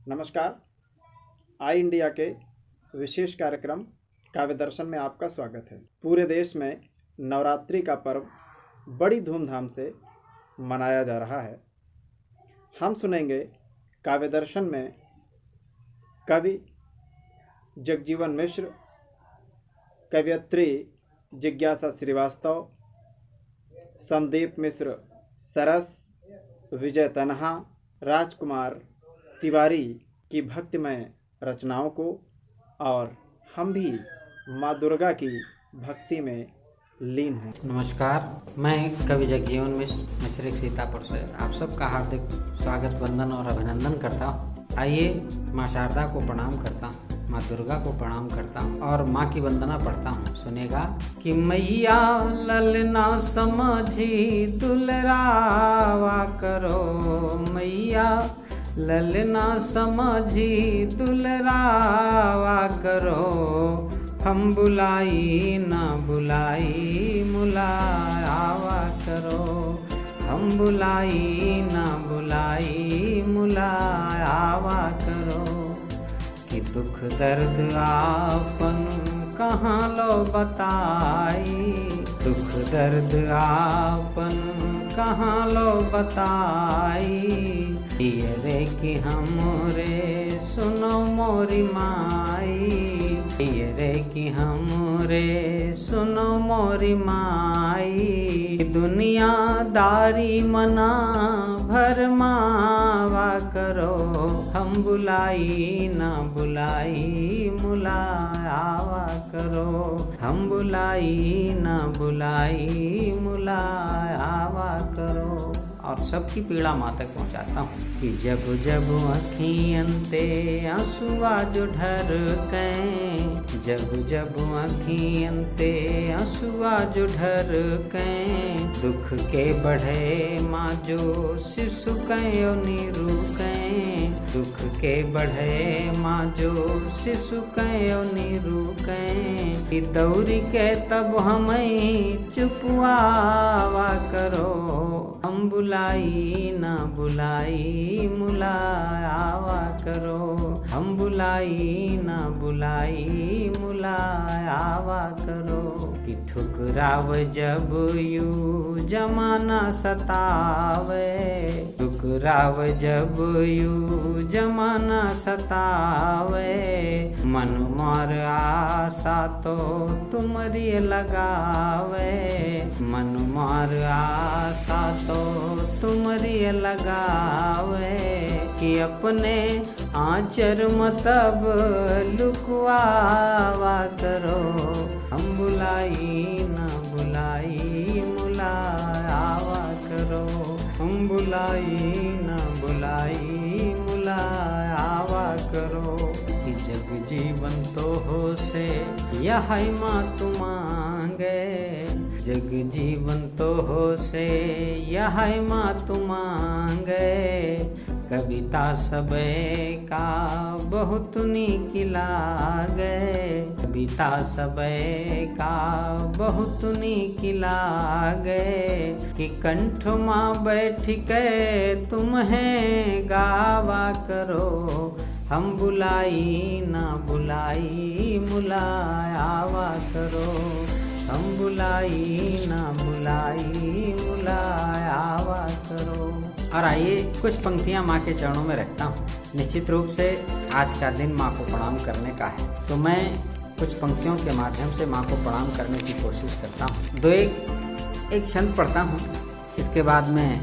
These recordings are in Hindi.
नमस्कार। आई इंडिया के विशेष कार्यक्रम काव्य दर्शन में आपका स्वागत है। पूरे देश में नवरात्रि का पर्व बड़ी धूमधाम से मनाया जा रहा है। हम सुनेंगे काव्य दर्शन में कवि जगजीवन मिश्र, कवयित्री जिज्ञासा श्रीवास्तव, संदीप मिश्र सरस, विजय तन्हा, राजकुमार तिवारी की भक्तिमय रचनाओं को, और हम भी माँ दुर्गा की भक्ति में लीन हैं। नमस्कार, मैं कवि जगजीवन मिश्र मिश्रिक सीतापुर से आप सबका हार्दिक स्वागत, वंदन और अभिनंदन करता हूँ। आइए माँ शारदा को प्रणाम करता हूँ, माँ दुर्गा को प्रणाम करता हूँ और माँ की वंदना पढ़ता हूँ। सुनेगा कि मैया ललना समझी दुलरावा करो, मैया ललना समझी दुलरावा करो, हम बुलाई ना बुलाई मुलावा करो, हम बुलाई ना बुलाई मुलावा करो। कि दुख दर्द आपन कहाँ लो बताई, दुख दर्द आपन कहाँ लो बताई, ये रे कि हमरे सुनो मोरी माई, ये रे कि हमरे सुनो मोरी माई, दुनियादारी मना भरमावा करो, हम बुलाई ना बुलाई मुलावा करो, हम बुलाई ना बुलाई मुलावा करो। और सबकी पीड़ा माँ तक पहुँचाता हूँ कि जब जब अखियंते आंसुआ जो ढरकें, जब जब अखियंते आंसुआ जो ढरकें, दुख के बढ़े माँ जो शिशु कयो निरुकें, दुख के बढ़े माँ जो शिशु कयो निरुकें, कि दौरी के तब हमें चुपवावा करो, हम बुलाई ना बुलाई मुलावा करो, हम बुलाई ना बुलाई मुलावा करो। कि ठुकराव जब यू जमाना सतावे, ठुकराव जब यू जमाना सतावे, मन मार आशा तो तुमरी लगावे, मन मार आशा तो तुमरी लगावे, कि अपने आचर मतब लुकवावा करो, हम बुलाई ना बुलाई मुलावा करो, हम बुलाई ना बुलाई मुलावा करो। कि जग जीवन तो हो से यह माँ तू मांगे, जग जीवन तो हो से यह माँ तू मांगे, कविता सबे का बहुत नीक लागे, कविता सबे का बहुत नीक लागे, कि कंठ माँ बैठ के तुम्हें गावा करो, हम बुलाई ना बुलाई मुलावा करो, हम बुलाई ना बुलाई मुलावा करो। और आइए कुछ पंक्तियां माँ के चरणों में रखता हूँ। निश्चित रूप से आज का दिन माँ को प्रणाम करने का है, तो मैं कुछ पंक्तियों के माध्यम से माँ को प्रणाम करने की कोशिश करता हूँ। एक छंद पढ़ता हूँ, इसके बाद में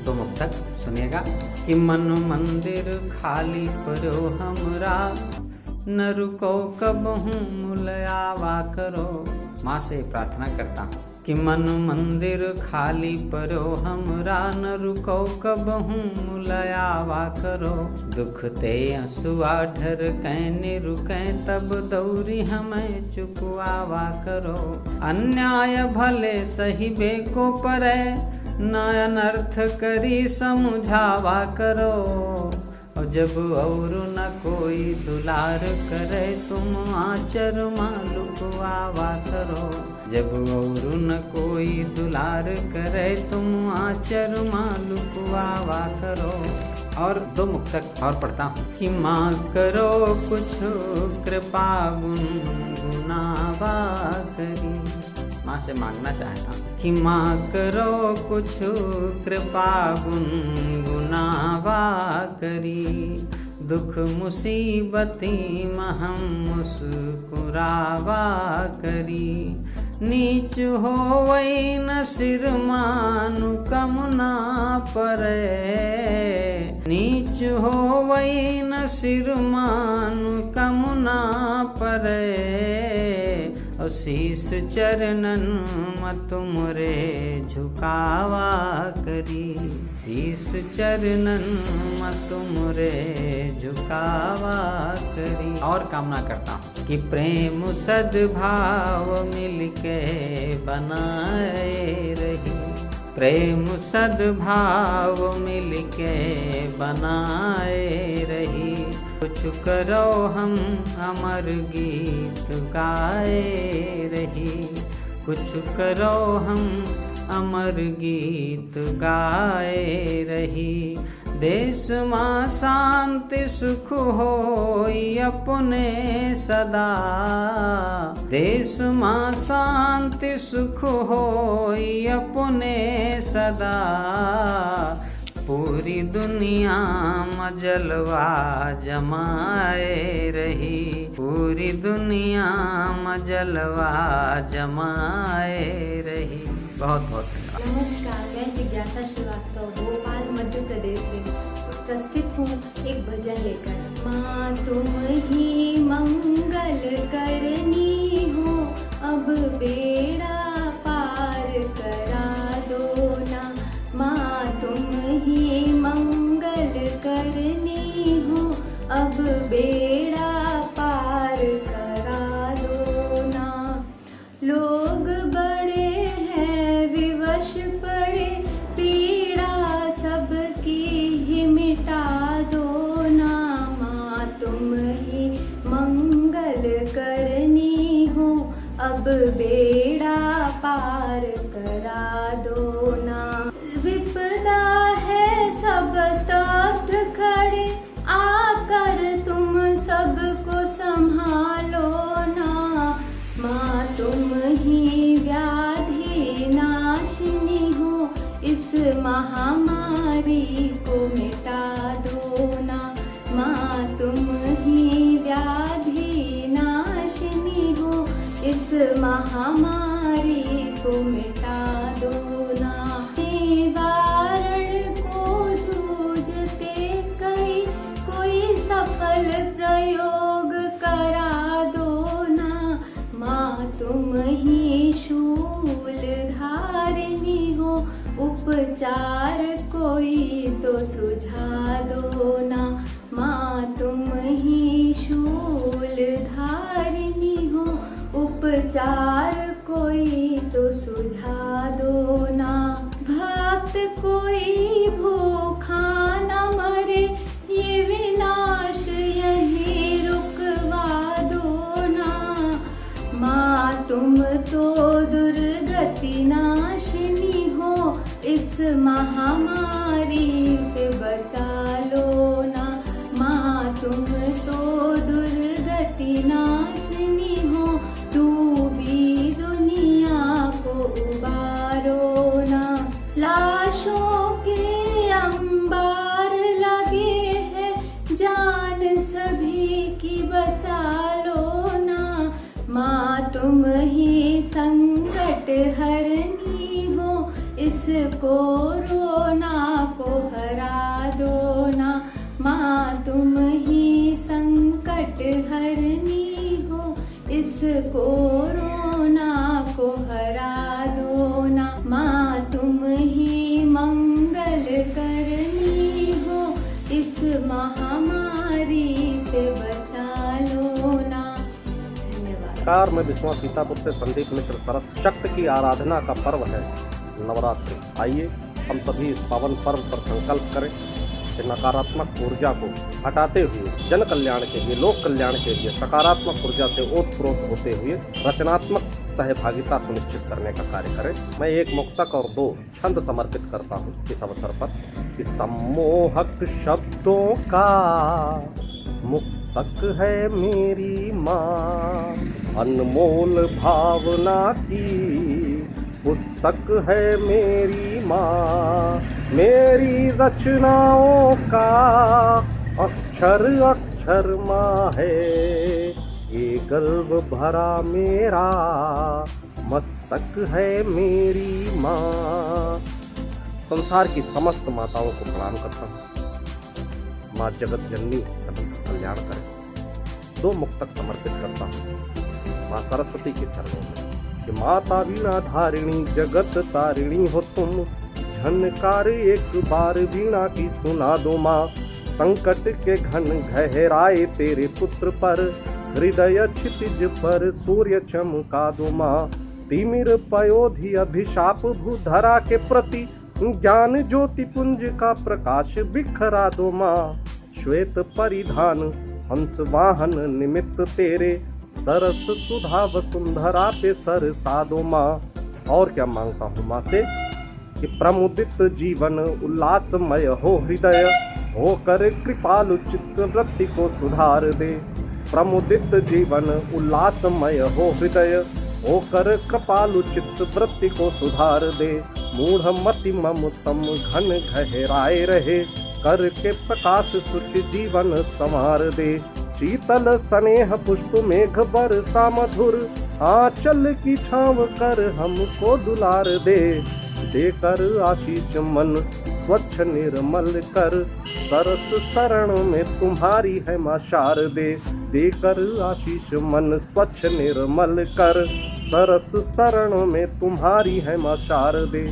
दो मुक्तक सुनिएगा। कि मन मंदिर खाली परो हमरा, न रुको कबहूँ मुलावा करो। माँ से प्रार्थना करता हूँ कि मन मंदिर खाली परो हमरा, न रुको कबहूँ मुलावा करो, दुख ते आंसुआ ढरकें निरुकें, तब दौरी हमें चुकवावा करो, अन्याय भले सही बेको परे, न अनर्थ करी समझावा करो, और जब और न कोई दुलार करे, तुम आचर मालुकवावा करो, जब और न कोई दुलार करे, तुम आचर मालुकवावा करो। और 2 मुक्तक और पढ़ता हूँ कि माँ करो कुछ कृपा गुनगुनावा करी। माँ से मांगना चाहता हूँ कि माँ करो कुछ कृपा गुनगुनावा करी। दुख मुसीबती महम मुस्कुरावा करी। नीच हो वही न सिर मानु कमुना परे। नीच हो वही न सिर मानु कमुना परे। शीस चरणन मत मुरे झुकावा करी। शीस चरणन मत मुरे झुकावा करी। और कामना करता हूँ कि प्रेम सद्भाव मिलके बनाए रही। प्रेम सद्भाव मिलके बनाए रही। कुछ करो हम अमर गीत गाए रही। कुछ करो हम अमर गीत गाए रही। देश माँ शांति सुख होई अपने सदा। देश माँ शांति सुख होई अपने सदा। पूरी दुनिया में जलवा जमाए रही। पूरी दुनिया में जलवा जमाए रही। बहुत बहुत धन्यवाद। नमस्कार, मैं जिज्ञासा श्रीवास्तव भोपाल मध्य प्रदेश से प्रस्तुत हूँ एक भजन लेकर। माँ तुम ही मंगल करनी हो, अब बेड़ा पार करा दो ना। माँ तुम ही मंगल करनी हो, अब बेड़ा पार करा दो ना। लोग बड़े हैं विवश पड़े, पीड़ा सबकी ही मिटा दो ना। माँ तुम ही मंगल करनी हो, अब बेड़ा पार करा दो ना। विपदा है सब स्तब्ध खड़े, आकर तुम सबको संभालो ना। माँ तुम ही व्याधि नाशिनी हो, इस महामारी को मिटा दो ना। माँ तुम ही व्याधि नाशिनी हो, इस महामारी को मिटा दो ना। निवारण को जूझते कई कोई सफल प्रयोग करा दो ना। माँ तुम ही शूल धारिणी हो, उपचार कोई तो सुझा दो ना। माँ तुम ही शूल धारिणी हो, उपचार कोई तो सुझा दो ना। भक्त कोई भूखा न मरे, ये विनाश यहीं रुकवा दो ना। माँ तुम तो दुर्गति नाशिनी हो, इस महामारी से बचा लो ना। माँ तुम तो दुर्गति नाशिनी हो, डूबी दुनिया को उबारो ना। लाशों के अंबार लगे हैं, जान सभी की बचा लो ना। माँ तुम ही संकट हरनी हो, इस कोरोना को हरा दो ना। माँ तुम ही संकट हरनी हो, इस कोरोना को हरा दो ना। माँ तुम ही मंगल करनी हो, इस महामारी से बचा लो ना। धन्यवाद। नमस्कार, मैं विश्वा सीतापुर से संदीप मिश्र सरस। शक्ति की आराधना का पर्व है नवरात्रि। आइए हम सभी इस पावन पर्व पर संकल्प करें कि नकारात्मक ऊर्जा को हटाते हुए जन कल्याण के लिए, लोक कल्याण के लिए सकारात्मक ऊर्जा से ओतप्रोत होते हुए रचनात्मक सहभागिता सुनिश्चित करने का कार्य करें। मैं एक मुक्तक और 2 छंद समर्पित करता हूँ इस अवसर पर कि सम्मोहक शब्दों का मुक्तक है मेरी माँ, अनमोल भावना की पुस्तक है मेरी माँ, मेरी रचनाओं का अक्षर अक्षर माँ है, ये गर्व भरा मेरा मस्तक है मेरी माँ। संसार की समस्त माताओं को प्रणाम करता हूँ। माँ जगत जननी सभी का कल्याण करे। 2 मुक्तक समर्पित करता हूँ माँ सरस्वती के चरणों में कि माता वीणा धारिणी जगत तारिणी हो तुम, झनकार एक बार वीणा की सुना दो माँ, संकट के घन गहराए तेरे पुत्र पर, हृदय क्षितिज पर सूर्य चमका दो माँ, तिमिर पयोधि अभिशाप भूधरा के प्रति ज्ञान ज्योति पुंज का प्रकाश बिखरा दो माँ, श्वेत परिधान हंस वाहन निमित्त तेरे, सरस सुधा वसुंधरा पे सर सादो माँ। और क्या मांगता हूँ माँ से कि प्रमुदित जीवन उल्लासमय हो हृदय, होकर कृपालु चित्त वृत्ति को सुधार दे। प्रमुदित जीवन उल्लासमय हो हृदय, होकर कृपालु चित्त वृत्ति को सुधार दे। मूढ़ मति ममतम घन गहराए रहे, करके प्रकाश सुख जीवन संवार दे। शीतल स्नेह पुष्प मेघ बरसा मधुर, आंचल की छांव कर हमको दुलार दे। देकर आशीष मन स्वच्छ निर्मल कर, सरस शरण में तुम्हारी है माँ शारदे। देकर आशीष मन स्वच्छ निर्मल कर, सरस शरण में तुम्हारी है माँ शारदे।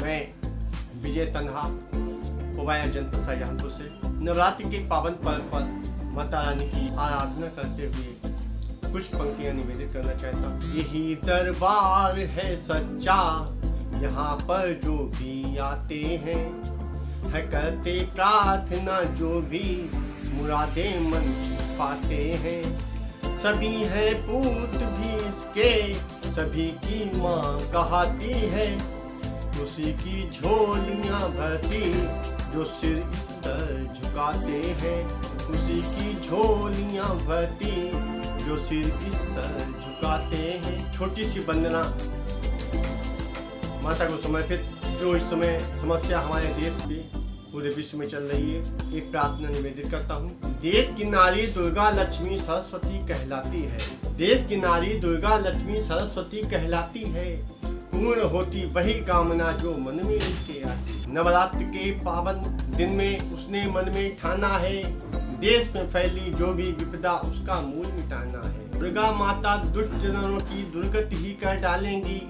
मैं विजय तन्हा उबाया जनपद शाहजहांपुर से नवरात्रि के पावन पर्व पर माता रानी की आराधना करते हुए कुछ पंक्तियां निवेदित करना चाहता हूँ। यही दरबार है सच्चा, यहाँ पर जो भी आते हैं, है करते प्रार्थना जो भी मुरादें मन की पाते हैं। सभी है पूत भी इसके, सभी की माँ कहाती है, उसी की झोलियाँ भरती जो सिर इस तर झुकाते हैं। उसी की झोलियाँ भरती जो सिर इस तर झुकाते हैं। छोटी सी वंदना माता को समर्पित, जो इस समय समस्या हमारे देश में पूरे विश्व में चल रही है, एक प्रार्थना निवेदित करता हूँ। देश की नारी दुर्गा लक्ष्मी सरस्वती कहलाती है, देश की नारी दुर्गा लक्ष्मी सरस्वती कहलाती है। पूर्ण होती वही कामना जो मन में इसके आती। नवरात्र के पावन दिन में उसने मन में ठाना है, देश में फैली जो भी विपदा उसका मूल मिटाना है। दुर्गा माता दुष्ट जनों की दुर्गति ही कर डालेंगी,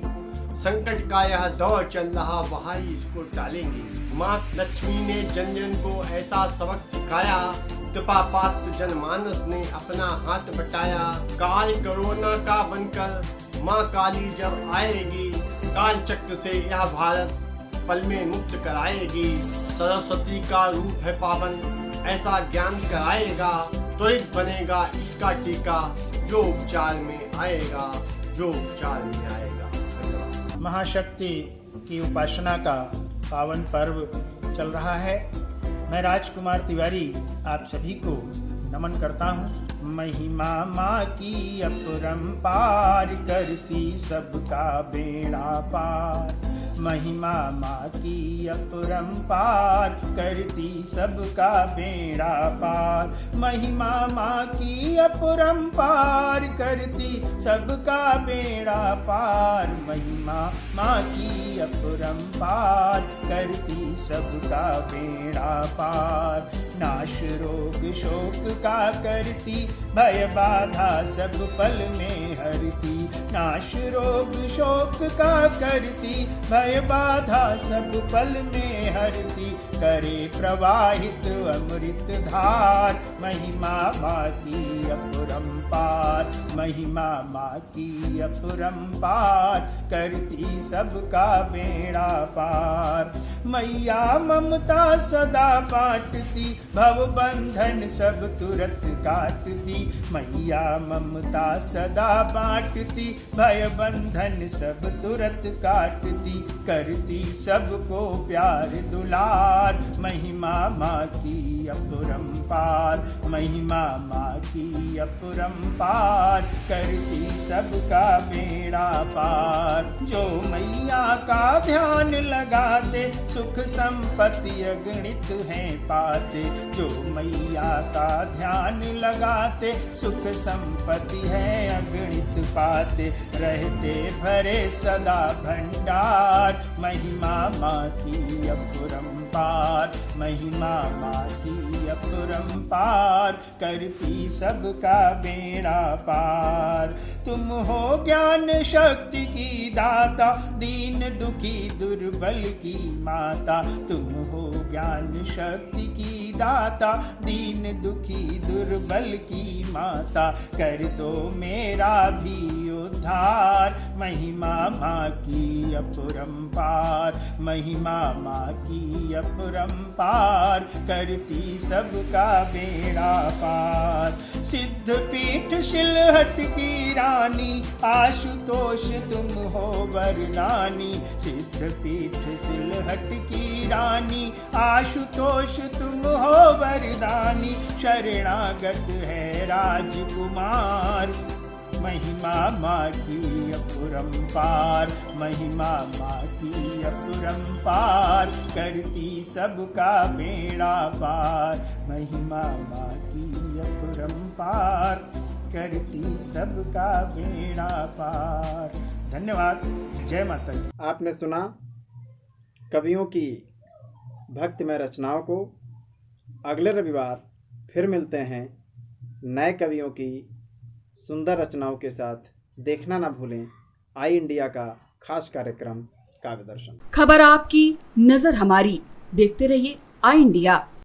संकट का यह दौर चल रहा वहाँ ही इसको टालेंगी। माँ लक्ष्मी ने जन जन को ऐसा सबक सिखाया, कृपा पात्र जनमानस ने अपना हाथ बटाया। काल कोरोना का बनकर माँ काली जब आएगी, काल चक्र से यह भारत पल में मुक्त कराएगी। सरस्वती का रूप है पावन, ऐसा ज्ञान कराएगा, त्वरित बनेगा इसका टीका, जो उपचार में आएगा, जो उपचार में आएगा। महाशक्ति की उपासना का पावन पर्व चल रहा है। मैं राजकुमार तिवारी आप सभी को नमन करता हूँ। महिमा माँ की अपरंपार, करती सबका बेड़ा पार। महिमा माँ की अपरंपार, करती सबका बेड़ा पार। महिमा माँ की अपरंपार, करती सबका बेड़ा पार। महिमा माँ की अपरंपार, करती सबका बेड़ा पार। नाश रोग शोक का करती, भय बाधा सब पल में हरती। नाश रोग शोक का करती, भय बाधा सब पल में हरती। करे प्रवाहित अमृत धार, महिमा माँ की अपरंपार। महिमा माँ की अपरंपार, करती सबका बेड़ा पार। मैया ममता सदा बांटती, भव बंधन सब तुरत काटती। मैया ममता सदा बांटती, भय बंधन सब तुरत काटती। करती सबको प्यार दुलार, महिमा माँ की अपरंपार। महिमा माँ की अपरंपार, करती सबका बेड़ा पार। जो मैया का ध्यान लगाते, सुख संपत्ति अगणित हैं पाते। जो मैया का ध्यान लगाते, सुख संपत्ति है अगणित पाते। रहते भरे सदा भंडार, महिमा माँ की अपरंपार। महिमा माँ की अपरंपार, करती सबका बेड़ा पार। तुम हो ज्ञान शक्ति की दाता, दीन दुखी दुर्बल की माता। तुम हो ज्ञान शक्ति की दाता, दीन दुखी दुर्बल की माता। कर दो मेरा भी उद्धार, महिमा माँ की अपरंपार। महिमा माँ की अपरंपार, करती सबका बेड़ा पार। सिद्ध पीठ शिलहट की रानी, आशुतोष तुम हो वरदानी। सिद्ध पीठ सिलहट की रानी, आशुतोष तुम हो वरदानी। शरणागत है राजकुमार, महिमा माँ की अपरंपार। महिमा माँ की अपरंपार, करती सबका बेड़ा पार। महिमा माँ की अपरंपार, करती सबका बेड़ा पार। धन्यवाद। जय माता दी। आपने सुना कवियों की भक्तिमय रचनाओं को। अगले रविवार फिर मिलते हैं नए कवियों की सुंदर रचनाओं के साथ। देखना ना भूलें आई इंडिया का खास कार्यक्रम काव्य दर्शन। खबर आपकी, नजर हमारी। देखते रहिए आई इंडिया।